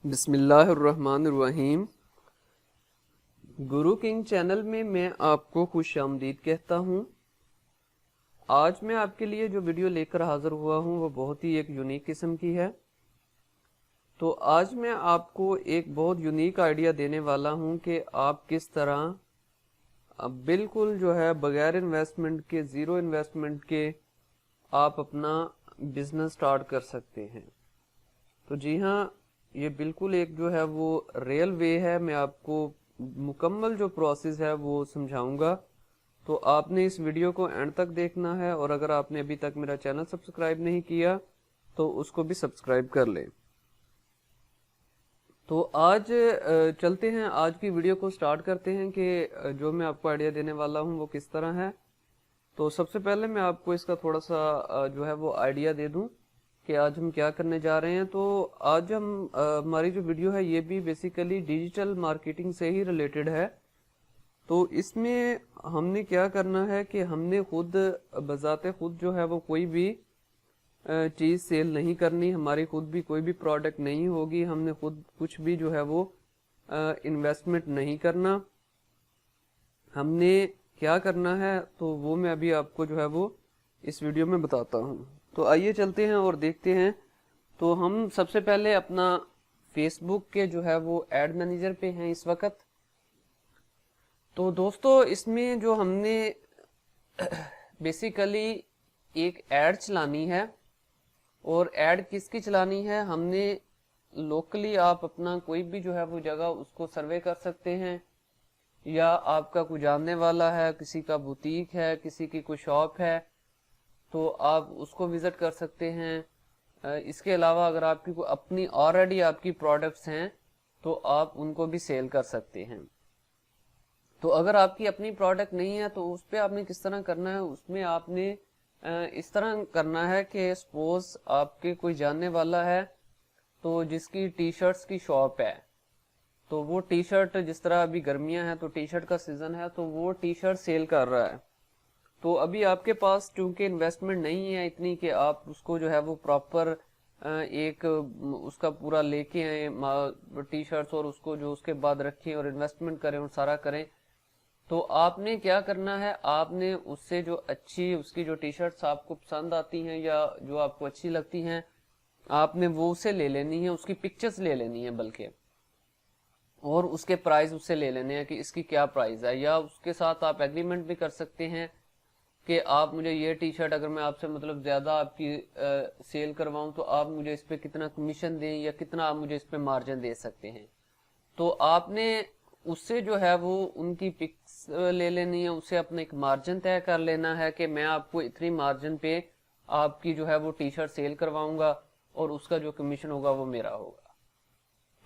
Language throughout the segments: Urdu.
بسم اللہ الرحمن الرحیم۔ گرو کنگ چینل میں میں آپ کو خوش آمدید کہتا ہوں۔ آج میں آپ کے لیے جو ویڈیو لے کر حاضر ہوا ہوں وہ بہت ہی ایک یونیک قسم کی ہے۔ تو آج میں آپ کو ایک بہت یونیک آئیڈیا دینے والا ہوں کہ آپ کس طرح بالکل جو ہے بغیر انویسٹمنٹ کے، زیرو انویسٹمنٹ کے آپ اپنا بزنس سٹارٹ کر سکتے ہیں۔ تو جی ہاں، یہ بالکل ایک جو ہے وہ ریئل وے ہے۔ میں آپ کو مکمل جو پروسیس ہے وہ سمجھاؤں گا، تو آپ نے اس ویڈیو کو اینڈ تک دیکھنا ہے، اور اگر آپ نے ابھی تک میرا چینل سبسکرائب نہیں کیا تو اس کو بھی سبسکرائب کر لیں۔ تو آج چلتے ہیں، آج کی ویڈیو کو سٹارٹ کرتے ہیں کہ جو میں آپ کو آئیڈیا دینے والا ہوں وہ کس طرح ہے۔ تو سب سے پہلے میں آپ کو اس کا تھوڑا سا جو ہے وہ آئیڈیا دے دوں کہ آج ہم کیا کرنے جا رہے ہیں۔ تو آج ہماری جو ویڈیو ہے یہ بھی بیسیکلی ڈیجیٹل مارکیٹنگ سے ہی ریلیٹڈ ہے۔ تو اس میں ہم نے کیا کرنا ہے کہ ہم نے خود بذات خود جو ہے وہ کوئی بھی چیز سیل نہیں کرنی، ہماری خود بھی کوئی بھی پروڈکٹ نہیں ہوگی، ہم نے خود کچھ بھی جو ہے وہ انویسٹمنٹ نہیں کرنا۔ ہم نے کیا کرنا ہے تو وہ میں ابھی آپ کو جو ہے وہ اس ویڈیو میں بتاتا ہوں۔ تو آئیے چلتے ہیں اور دیکھتے ہیں۔ تو ہم سب سے پہلے اپنا فیس بک کے جو ہے وہ ایڈ مینیجر پہ ہیں اس وقت۔ تو دوستو اس میں جو ہم نے بیسیکلی ایک ایڈ چلانی ہے، اور ایڈ کس کی چلانی ہے، ہم نے لوکلی آپ اپنا کوئی بھی جو ہے وہ جگہ اس کو سروے کر سکتے ہیں، یا آپ کا کوئی جاننے والا ہے، کسی کا بوتیک ہے، کسی کی کوئی شاپ ہے تو آپ اس کو وزٹ کر سکتے ہیں۔ اس کے علاوہ اگر آپ کی کوئی اپنی آلریڈی آپ کی پروڈکٹس ہیں تو آپ ان کو بھی سیل کر سکتے ہیں۔ تو اگر آپ کی اپنی پروڈکٹ نہیں ہے تو اس پہ آپ نے کس طرح کرنا ہے، اس میں آپ نے اس طرح کرنا ہے کہ سپوز آپ کے کوئی جاننے والا ہے تو جس کی ٹی شرٹس کی شاپ ہے، تو وہ ٹی شرٹ، جس طرح ابھی گرمیاں ہیں تو ٹی شرٹ کا سیزن ہے، تو وہ ٹی شرٹ سیل کر رہا ہے۔ تو ابھی آپ کے پاس چونکہ انویسٹمنٹ نہیں ہے اتنی کہ آپ اس کو جو ہے وہ پراپر ایک اس کا پورا لے کے آئیں ٹی شرٹس، اور اس کو جو اس کے بعد رکھیں اور انویسٹمنٹ کریں اور سارا کریں، تو آپ نے کیا کرنا ہے، آپ نے اس سے جو اچھی اس کی جو ٹی شرٹس آپ کو پسند آتی ہیں یا جو آپ کو اچھی لگتی ہیں، آپ نے وہ اسے لے لینی ہے، اس کی پکچرز لے لینی ہے بلکہ، اور اس کے پرائز اس سے لے لینے ہیں کہ اس کی کیا پرائز ہے، یا اس کے ساتھ آپ ایگریمنٹ بھی کر سکتے ہیں کہ آپ مجھے یہ ٹی شرٹ اگر میں آپ سے مطلب زیادہ آپ کی سیل کرواؤں تو آپ مجھے اس پہ کتنا کمیشن دیں، یا کتنا آپ مجھے اس پہ مارجن دے سکتے ہیں۔ تو آپ نے اس سے جو ہے وہ ان کی پکس لے لینی ہے، اسے اپنا ایک مارجن طے کر لینا ہے کہ میں آپ کو اتنی مارجن پہ آپ کی جو ہے وہ ٹی شرٹ سیل کرواؤں گا، اور اس کا جو کمیشن ہوگا وہ میرا ہوگا۔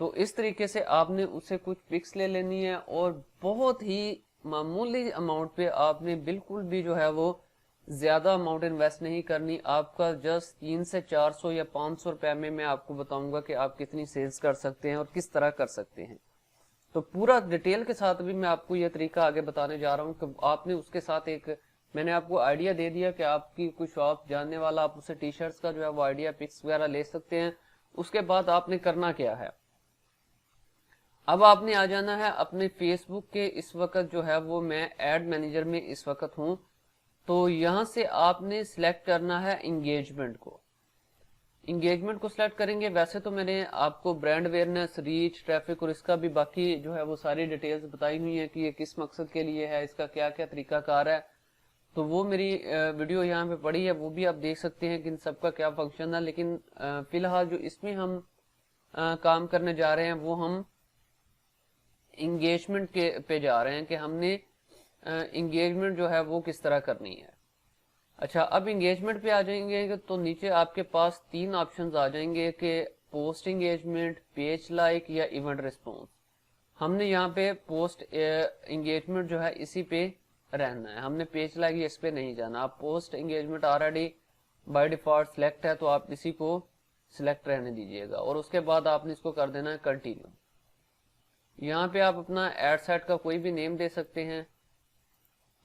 تو اس طریقے سے آپ نے اس سے کچھ پکس لے لینی ہے، اور بہت ہی معمولی اماؤنٹ پہ آپ نے بالکل بھی جو ہے وہ زیادہ اماؤنٹ انویسٹ نہیں کرنی۔ آپ کا جسٹ 300 سے 400 یا 500 روپے میں آپ کو بتاؤں گا کہ آپ کتنی سیلز کر سکتے ہیں اور کس طرح کر سکتے ہیں۔ تو پورا ڈیٹیل کے ساتھ بھی میں آپ کو یہ طریقہ آگے بتانے جا رہا ہوں کہ آپ نے اس کے ساتھ ایک، میں نے آپ کو آئیڈیا دے دیا کہ آپ کی کوئی شاپ جاننے والا، آپ اسے ٹی شرٹس کا جو ہے وہ آئیڈیا پکس وغیرہ لے سکتے ہیں۔ اس کے بعد آپ نے کرنا کیا ہے، اب آپ نے آ جانا ہے اپنے فیس بک کے، اس وقت جو ہے وہ میں ایڈ مینیجر میں اس وقت ہوں، تو یہاں سے آپ نے سلیکٹ کرنا ہے انگیجمنٹ کو۔ انگیجمنٹ کو سلیکٹ کریں گے، ویسے تو میں نے آپ کو برانڈ اویئرنس، ریچ، ٹریفک اور اس کا بھی باقی جو ہے وہ ساری ڈیٹیلز بتائی ہوئی ہیں کہ یہ کس مقصد کے لیے ہے، اس کا کیا کیا طریقہ کار ہے، تو وہ میری ویڈیو یہاں پہ پڑی ہے، وہ بھی آپ دیکھ سکتے ہیں کہ ان سب کا کیا فنکشن ہے۔ لیکن فی الحال جو اس میں ہم کام کرنے جا رہے ہیں وہ ہم انگیجمنٹ کے پہ جا رہے ہیں کہ ہم نے انگیجمنٹ جو ہے وہ کس طرح کرنی ہے۔ اچھا، اب انگیجمنٹ پہ آ جائیں گے تو نیچے آپ کے پاس 3 آپشنز آ جائیں گے کہ پوسٹ انگیجمنٹ، پیج لائک یا ایونٹ ریسپونس۔ ہم نے یہاں پہ پوسٹ انگیجمنٹ جو ہے اسی پہ رہنا ہے، ہم نے پیج لائک اس پہ نہیں جانا۔ آپ post engagement already by default select ہے تو آپ اسی کو سلیکٹ رہنے دیجیے گا، اور اس کے بعد آپ نے اس کو کر دینا ہے کنٹینیو۔ یہاں پہ آپ اپنا ایڈ سیٹ کا کوئی بھی نیم دے سکتے ہیں،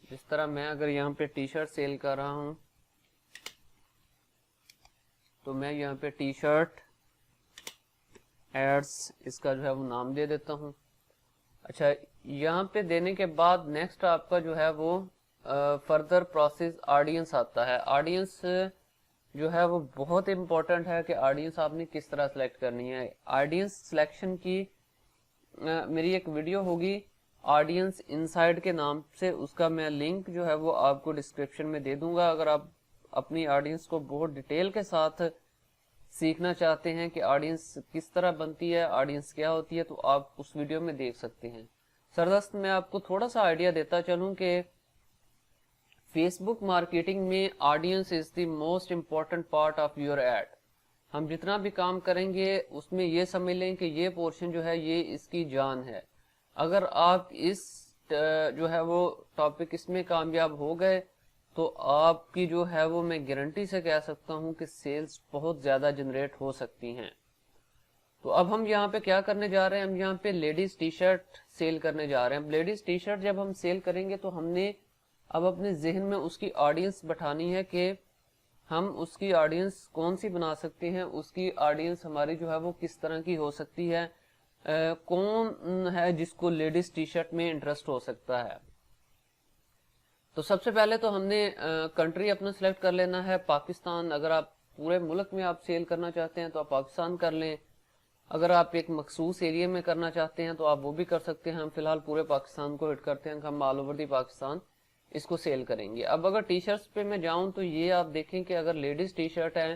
جس طرح میں اگر یہاں پہ ٹی شرٹ سیل کر رہا ہوں تو میں یہاں پہ ٹی شرٹ ایڈس اس کا جو ہے وہ نام دے دیتا ہوں. اچھا یہاں پہ دینے کے بعد نیکسٹ آپ کا جو ہے وہ فردر پروسیس آڈینس آتا ہے. آڈینس جو ہے وہ بہت امپورٹنٹ ہے کہ آڈینس آپ نے کس طرح سلیکٹ کرنی ہے. آڈینس سلیکشن کی میری ایک ویڈیو ہوگی آڈینس انسائڈ کے نام سے, اس کا میں لنک جو ہے وہ آپ کو ڈسکرپشن میں دے دوں گا. اگر آپ اپنی آڈینس کو بہت ڈیٹیل کے ساتھ سیکھنا چاہتے ہیں کہ آڈینس کس طرح بنتی ہے, آڈینس کیا ہوتی ہے, تو آپ اس ویڈیو میں دیکھ سکتے ہیں. سردست میں آپ کو تھوڑا سا آئیڈیا دیتا چلوں کہ فیس بک مارکیٹنگ میں audience is the most important part of your ad. ہم جتنا بھی کام کریں گے اس میں یہ سمجھ لیں کہ یہ پورشن جو ہے یہ اس کی جان ہے. اگر آپ اس جو ہے وہ ٹاپک اس میں کامیاب ہو گئے تو آپ کی جو ہے وہ میں گارنٹی سے کہہ سکتا ہوں کہ سیلز بہت زیادہ جنریٹ ہو سکتی ہیں. تو اب ہم یہاں پہ کیا کرنے جا رہے ہیں, ہم یہاں پہ لیڈیز ٹی شرٹ سیل کرنے جا رہے ہیں. لیڈیز ٹی شرٹ جب ہم سیل کریں گے تو ہم نے اب اپنے ذہن میں اس کی آڈینس بٹھانی ہے کہ ہم اس کی آڈینس کون سی بنا سکتے ہیں, اس کی آڈینس ہماری جو ہے وہ کس طرح کی ہو سکتی ہے, کون ہے جس کو لیڈیز ٹی شرٹ میں انٹرسٹ ہو سکتا ہے. تو سب سے پہلے تو ہم نے کنٹری اپنا سلیکٹ کر لینا ہے پاکستان. اگر آپ پورے ملک میں آپ سیل کرنا چاہتے ہیں تو آپ پاکستان کر لیں. اگر آپ ایک مخصوص ایریا میں کرنا چاہتے ہیں تو آپ وہ بھی کر سکتے ہیں. ہم فی الحال پورے پاکستان کو ہٹ کرتے ہیں کہ ہم آل اوور دی پاکستان اس کو سیل کریں گے. اب اگر ٹی شرٹس پہ میں جاؤں تو یہ آپ دیکھیں کہ اگر لیڈیز ٹی شرٹ ہے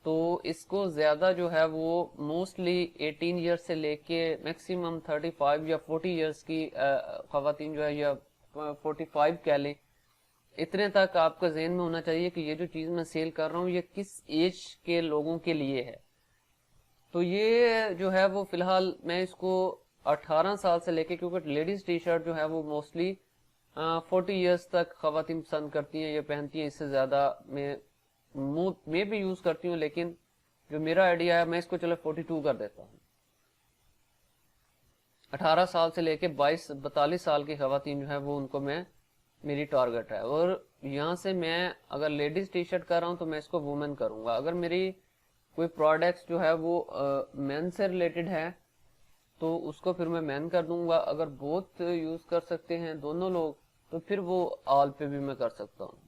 تو اس کو زیادہ جو ہے وہ موسٹلی 18 ایئر سے لے کے میکسیمم 35 یا 40 ایئرس کی خواتین جو ہے, یا 45 کہہ لیں, اتنے تک آپ کا ذہن میں ہونا چاہیے کہ یہ جو چیز میں سیل کر رہا ہوں یہ کس ایج کے لوگوں کے لیے ہے. تو یہ جو ہے وہ فی الحال میں اس کو 18 سال سے لے کے, کیونکہ لیڈیز ٹی شرٹ جو ہے وہ موسٹلی 40 ایئرس تک خواتین پسند کرتی ہیں, یہ پہنتی ہیں. اس سے زیادہ میں بھی یوز کرتی ہوں, لیکن جو میرا آئیڈیا ہے میں اس کو چلو 42 کر دیتا ہوں. 18 سال سے لے کے 42 سال کی خواتین جو ہے وہ ان کو میں میری ٹارگٹ ہے. اور یہاں سے میں اگر لیڈیز ٹی شرٹ کر رہا ہوں تو میں اس کو وومن کروں گا. اگر میری کوئی پروڈکٹس جو ہے وہ مین سے ریلیٹڈ ہے تو اس کو پھر میں مین کر دوں گا. اگر بہت یوز کر سکتے ہیں دونوں لوگ تو پھر وہ آل پہ بھی میں کر سکتا ہوں.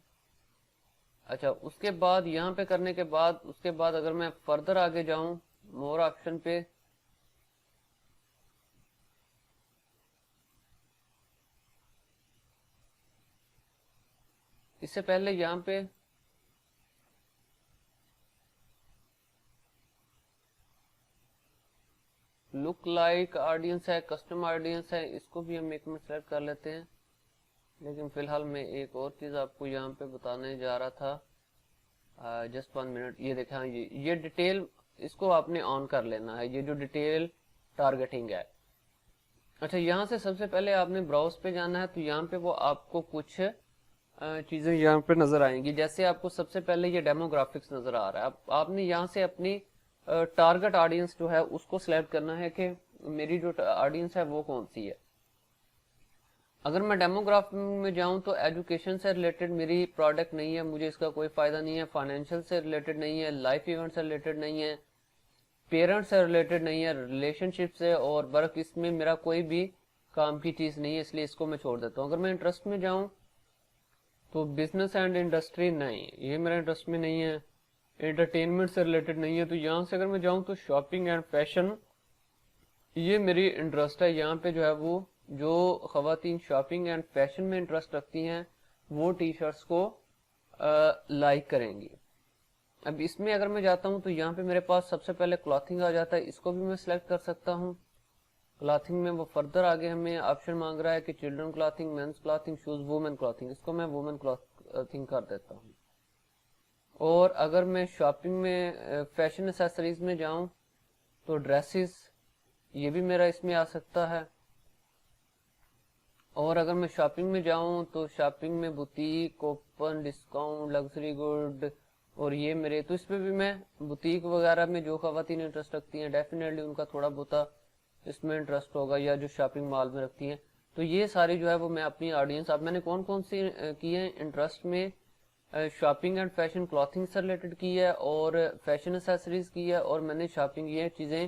اچھا اس کے بعد یہاں پہ کرنے کے بعد اس کے بعد اگر میں فردر آگے جاؤں مور آپشن پہ, اس سے پہلے یہاں پہ لک لائک آڈینس ہے, کسٹم آڈینس ہے, اس کو بھی ہم ایک میں سلیکٹ کر لیتے ہیں. لیکن فی الحال میں ایک اور چیز آپ کو یہاں پہ بتانے جا رہا تھا, جسٹ 1 منٹ. یہ دیکھیں یہ ڈیٹیل اس کو آپ نے آن کر لینا ہے, یہ جو ڈیٹیل ٹارگیٹنگ ہے. اچھا یہاں سے سب سے پہلے آپ نے براؤز پہ جانا ہے, تو یہاں پہ وہ آپ کو کچھ چیزیں یہاں پہ نظر آئیں گی. جیسے آپ کو سب سے پہلے یہ ڈیموگرافکس نظر آ رہا ہے. آپ نے یہاں سے اپنی ٹارگٹ آڈینس جو ہے اس کو سلیکٹ کرنا ہے کہ میری جو آڈینس ہے وہ کون سی ہے. اگر میں ڈیموگراف میں جاؤں تو ایجوکیشن سے ریلیٹڈ میری پروڈکٹ نہیں ہے, مجھے اس کا کوئی فائدہ نہیں ہے. فائنینشیل سے ریلیٹڈ نہیں ہے, لائف ایونٹ سے ریلیٹڈ نہیں ہے, پیرنٹ سے ریلیٹڈ نہیں ہے, ریلیشن شپ سے اور ورک اس میں میرا کوئی بھی کام کی چیز نہیں ہے, اس لیے اس کو میں چھوڑ دیتا ہوں. اگر میں انٹرسٹ میں جاؤں تو بزنس اینڈ انڈسٹری نہیں, یہ میرا انٹرسٹ میں نہیں ہے. انٹرٹینمنٹ سے ریلیٹڈ نہیں ہے. تو یہاں سے اگر میں جاؤں تو شاپنگ اینڈ فیشن, یہ میری انٹرسٹ ہے. یہاں پہ جو ہے وہ جو خواتین شاپنگ اینڈ فیشن میں انٹرسٹ رکھتی ہیں وہ ٹی شرٹس کو لائک کریں گی. اب اس میں اگر میں جاتا ہوں تو یہاں پہ میرے پاس سب سے پہلے کلاتھنگ آ جاتا ہے, اس کو بھی میں سلیکٹ کر سکتا ہوں. کلاتھنگ میں وہ فردر آگے ہمیں آپشن مانگ رہا ہے کہ children clothing, men's clothing, shoes, women clothing. اس کو میں وومن کلاتھنگ کر دیتا ہوں. اور اگر میں شاپنگ میں فیشن ایسیسریز میں جاؤں تو ڈریسز, یہ بھی میرا اس میں آ سکتا ہے. اور اگر میں شاپنگ میں جاؤں تو شاپنگ میں boutique, open discount, luxury good, اور یہ میرے, تو اس پہ بھی میں بوتیک وغیرہ میں جو خواتین انٹرسٹ رکھتی ہیں ڈیفینیٹلی ان کا تھوڑا بہت اس میں انٹرسٹ ہوگا, یا جو شاپنگ مال میں رکھتی ہیں. تو یہ ساری جو ہے وہ میں اپنی آڈینس, اب میں نے کون کون سی کی ہیں انٹرسٹ میں, شاپنگ اینڈ فیشن کلاتھنگ سے ریلیٹڈ کی ہے, اور فیشن ایسیسریز کی ہے, اور میں نے شاپنگ یہ چیزیں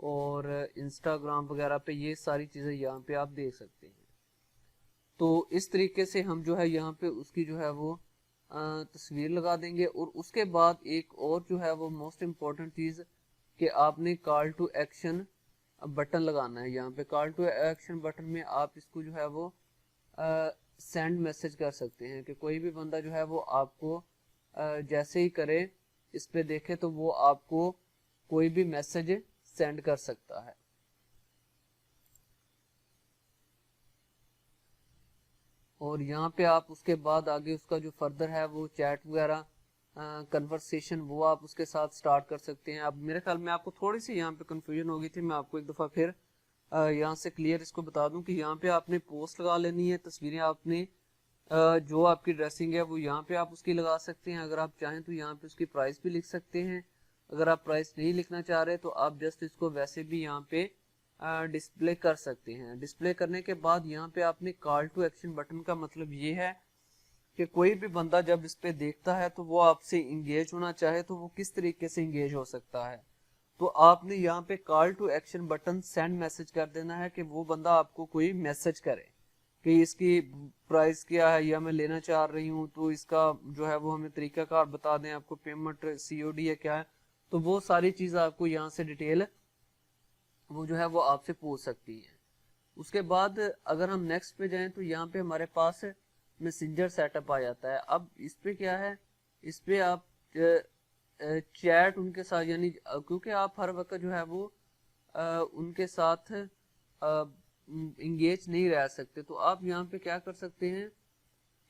اور انسٹاگرام وغیرہ پہ یہ ساری چیزیں یہاں پہ آپ دیکھ سکتے ہیں. تو اس طریقے سے ہم جو ہے یہاں پہ اس کی جو ہے وہ تصویر لگا دیں گے. اور اس کے بعد ایک اور جو ہے وہ موسٹ امپورٹنٹ چیز کہ آپ نے کال ٹو ایکشن بٹن لگانا ہے. یہاں پہ کال ٹو ایکشن بٹن میں آپ اس کو جو ہے وہ سینڈ میسج کر سکتے ہیں کہ کوئی بھی بندہ جو ہے وہ آپ کو جیسے ہی کرے اس پہ دیکھے تو وہ آپ کو کوئی بھی میسج سینڈ کر سکتا ہے. اور یہاں پہ آپ اس کے بعد آگے اس کا جو فردر ہے وہ چیٹ وغیرہ کنورسیشن وہ آپ اس کے ساتھ سٹارٹ کر سکتے ہیں. اب میرے خیال میں آپ کو تھوڑی سی یہاں پہ کنفیوژن ہوگی تھی, میں آپ کو ایک دفعہ پھر یہاں سے کلیئر اس کو بتا دوں کہ یہاں پہ آپ نے پوسٹ لگا لینی ہے. تصویریں آپ نے جو آپ کی ڈریسنگ ہے وہ یہاں پہ آپ اس کی لگا سکتے ہیں. اگر آپ چاہیں تو یہاں پہ اس کی پرائس بھی لکھ سکتے ہیں. اگر آپ پرائس نہیں لکھنا چاہ رہے تو آپ جسٹ اس کو ویسے بھی یہاں پہ ڈسپلے کر سکتے ہیں. ڈسپلے کرنے کے بعد یہاں پہ آپ نے کال ٹو ایکشن بٹن کا مطلب یہ ہے کہ کوئی بھی بندہ جب اس پہ دیکھتا ہے تو وہ آپ سے انگیج ہونا چاہے تو وہ کس طریقے سے انگیج ہو سکتا ہے. تو آپ نے یہاں پہ call to action button send message کر دینا ہے کہ وہ بندہ آپ کو کوئی میسج کرے کہ اس کی پرائس کیا ہے یا میں لینا چاہ رہی ہوں, تو اس کا جو ہے وہ ہمیں طریقہ کار بتا دیں, آپ کو پیمنٹ COD ہے کیا ہے, تو وہ ساری چیزیں آپ کو یہاں سے ڈیٹیل وہ جو ہے وہ آپ سے پوچھ سکتی ہیں. اس کے بعد اگر ہم نیکسٹ پہ جائیں تو یہاں پہ ہمارے پاس میسنجر سیٹ اپ آ جاتا ہے. اب اس پہ کیا ہے, اس پہ آپ چیٹ ان کے ساتھ یعنی کیونکہ آپ ہر وقت جو ہے وہ ان کے ساتھ انگیج نہیں رہ سکتے, تو آپ یہاں پہ کیا کر سکتے ہیں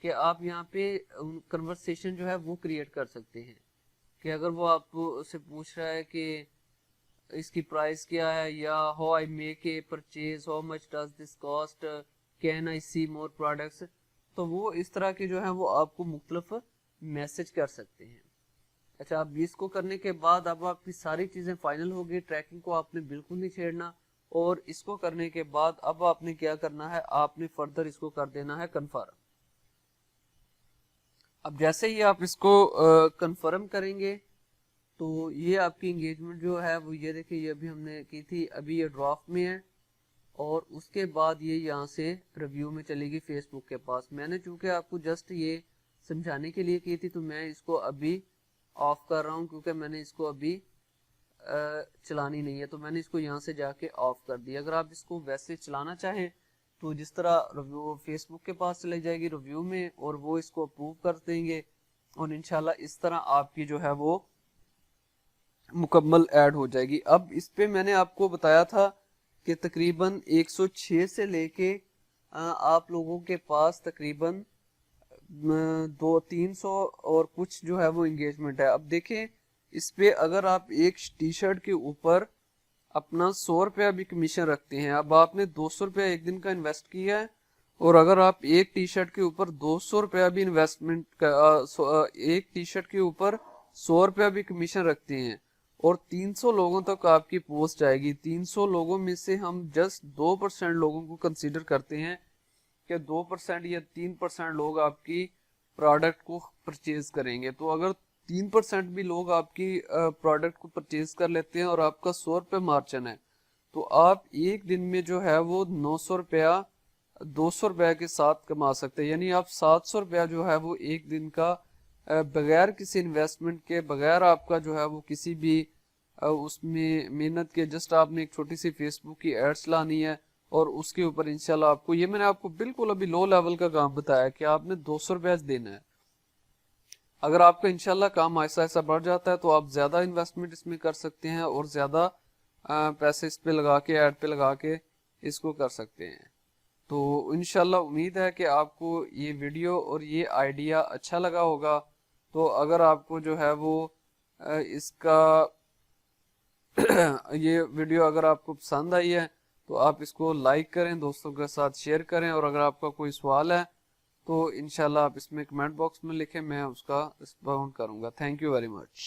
کہ آپ یہاں پہ کنورسیشن جو ہے وہ کریٹ کر سکتے ہیں کہ اگر وہ آپ سے پوچھ رہا ہے کہ اس کی پرائس کیا ہے یا how I make a purchase, how much does this cost, can I see more products, تو وہ اس طرح کے جو ہے وہ آپ کو مختلف میسج کر سکتے ہیں. اچھا, اب اس کو کرنے کے بعد اب آپ کی ساری چیزیں فائنل ہو گئی. ٹریکنگ کو آپ نے بالکل نہیں چھیڑنا, اور اس کو کرنے کے بعد اب آپ نے کیا کرنا ہے, آپ نے فردر اس کو کر دینا ہے کنفرم. اب جیسے ہی آپ اس کو کنفرم کریں گے تو یہ آپ کی انگیجمنٹ جو ہے وہ یہ دیکھیں, یہ ابھی ہم نے کی تھی, ابھی یہ ڈرافٹ میں ہے, اور اس کے بعد یہ یہاں سے ریویو میں چلے گی فیس بک کے پاس. میں نے چونکہ آپ کو جسٹ یہ سمجھانے کے لیے کی تھی تو میں اس کو ابھی آف کر رہا ہوں کیونکہ میں نے اس کو ابھی چلانی نہیں ہے, تو میں نے اس کو یہاں سے جا کے آف کر دیا. اگر آپ اس کو ویسے چلانا چاہیں تو جس طرح ریویو فیس بک کے پاس چلے جائے گی ریویو میں, اور وہ اس کو اپروو کر دیں گے, اور انشاءاللہ اس طرح آپ کی جو ہے وہ مکمل ایڈ ہو جائے گی. اب اس پہ میں نے آپ کو بتایا تھا کہ تقریباً 106 سے لے کے آپ لوگوں کے پاس تقریباً 200-300 اور کچھ جو ہے وہ انگیجمنٹ ہے. اب دیکھیں اس پہ اگر آپ ایک ٹی شرٹ کے اوپر اپنا 100 روپیہ بھی کمیشن رکھتے ہیں, اب آپ نے 200 روپیہ ایک دن کا انویسٹ کیا ہے, اور اگر آپ ایک ٹی شرٹ کے اوپر 200 روپیہ بھی انویسٹمنٹ ایک ٹی شرٹ کے اوپر 100 روپیہ بھی کمیشن رکھتے ہیں, اور 300 لوگوں تک آپ کی پوسٹ جائے گی. 300 لوگوں میں سے ہم جسٹ 2% لوگوں کو کنسیڈر کرتے ہیں کہ 2% یا 3% لوگ آپ کی پروڈکٹ کو پرچیز کریں گے. تو اگر 3% بھی لوگ آپ کی پروڈکٹ کو پرچیز کر لیتے ہیں اور آپ کا 100 روپے مارجن ہے, تو آپ ایک دن میں جو ہے وہ 900 روپیہ 200 روپے کے ساتھ کما سکتے ہیں. یعنی آپ 700 روپیہ جو ہے وہ ایک دن کا بغیر کسی انویسٹمنٹ کے, بغیر آپ کا جو ہے وہ کسی بھی اس میں محنت کے, جسٹ آپ نے ایک چھوٹی سی فیس بک کی ایڈ چلانی ہے, اور اس کے اوپر انشاءاللہ آپ کو, یہ میں نے آپ کو بالکل ابھی لو لیول کا کام بتایا کہ آپ نے 200 روپیہ دینا ہے. اگر آپ کا انشاءاللہ کام ایسا ایسا بڑھ جاتا ہے تو آپ زیادہ انویسٹمنٹ اس میں کر سکتے ہیں, اور زیادہ پیسے اس پہ لگا کے, ایڈ پہ لگا کے اس کو کر سکتے ہیں. تو انشاءاللہ امید ہے کہ آپ کو یہ ویڈیو اور یہ آئیڈیا اچھا لگا ہوگا. تو اگر آپ کو جو ہے وہ اس کا یہ ویڈیو اگر آپ کو پسند آئی ہے تو آپ اس کو لائک کریں, دوستوں کے ساتھ شیئر کریں, اور اگر آپ کا کوئی سوال ہے تو انشاءاللہ آپ اس میں کمنٹ باکس میں لکھیں, میں اس کا رسپونڈ کروں گا. Thank you very much.